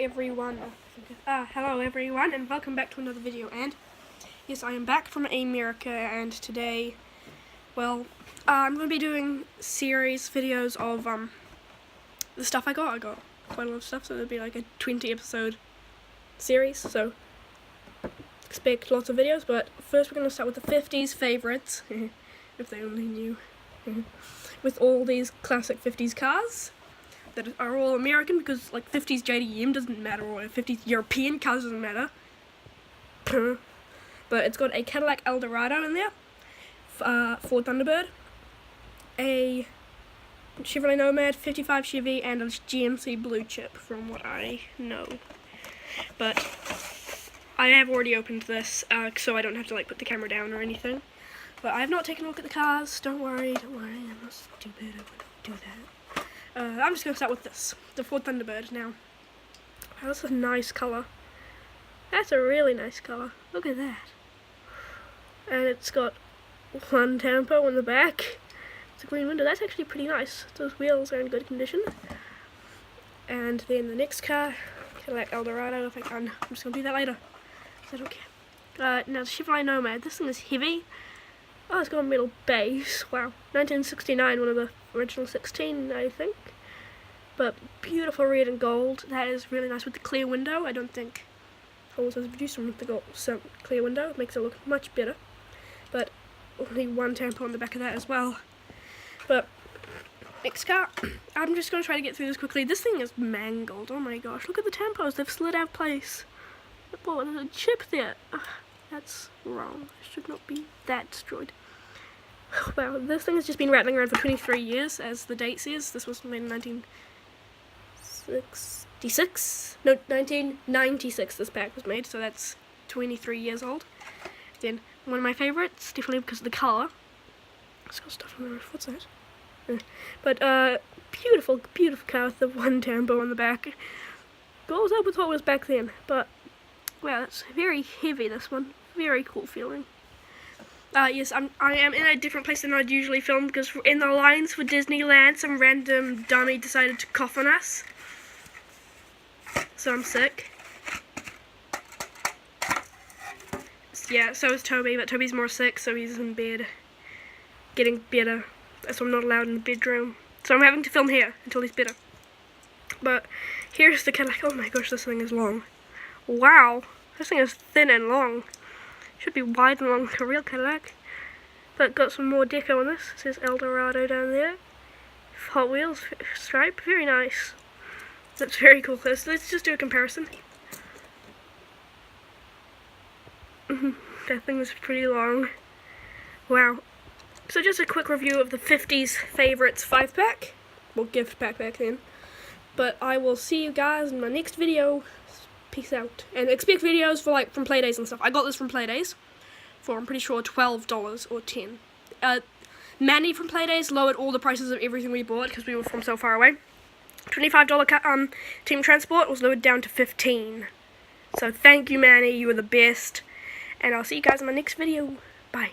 hello everyone, and welcome back to another video. And yes, I am back from America, and today, well, I'm going to be doing series videos of the stuff I got. I got quite a lot of stuff, so it'll be like a 20 episode series. So expect lots of videos. But first, we're going to start with the 50s favorites, if they only knew, with all these classic 50s cars that are all American, because like 50s JDM doesn't matter, or 50s European cars doesn't matter. But it's got a Cadillac Eldorado in there, Ford Thunderbird, a Chevrolet Nomad, 55 Chevy, and a GMC Blue Chip, from what I know. But I have already opened this, so I don't have to like put the camera down or anything. But I have not taken a look at the cars. Don't worry, I'm not stupid. I wouldn't do that. I'm just going to start with this, the Ford Thunderbird. Now, wow, that's a nice colour. That's a really nice colour. Look at that. And it's got one tampo in the back. It's a green window. That's actually pretty nice. Those wheels are in good condition. And then the next car, Cadillac Eldorado, if I can. I'm just going to do that later, because I don't care. Now, the Chevrolet Nomad. This thing is heavy. Oh, it's got a metal base. Wow. 1969, one of the original 16, I think. But beautiful red and gold. That is really nice with the clear window. I don't think Ford was produced with the gold, so clear window. It makes it look much better. But only one tampo on the back of that as well. But next car, I'm just going to try to get through this quickly. This thing is mangled. Oh my gosh. Look at the tampos. They've slid out of place. Oh, there's a chip there. That's wrong. It should not be that destroyed. Wow, this thing has just been rattling around for 23 years, as the date says. This was made in 1966? No, 1996 this pack was made, so that's 23 years old. Then, one of my favourites, definitely because of the colour. It's got stuff on the roof, what's that? But, beautiful, beautiful car with the one tampo on the back. What was up with what was back then? But, wow, it's very heavy, this one. Very cool feeling. Yes, I am in a different place than I'd usually film, because in the lines for Disneyland, some random dummy decided to cough on us. So I'm sick. Yeah, so is Toby, but Toby's more sick, so he's in bed. Getting better. So I'm not allowed in the bedroom. So I'm having to film here until he's better. But here's the Cadillac. Oh my gosh, this thing is long. Wow, this thing is thin and long. Should be wide and long like a real Cadillac. But got some more deco on this. It says Eldorado down there. Hot Wheels stripe. Very nice. That's very cool. Let's just do a comparison. That thing is pretty long. Wow. So just a quick review of the 50s favorites 5-pack. Well, gift pack back then. But I will see you guys in my next video. Peace out. And expect videos for from Playdays and stuff. I got this from Playdays for, I'm pretty sure, $12 or $10. Manny from Playdays lowered all the prices of everything we bought because we were from so far away. $25 team transport was lowered down to $15. So thank you, Manny. You were the best. And I'll see you guys in my next video. Bye.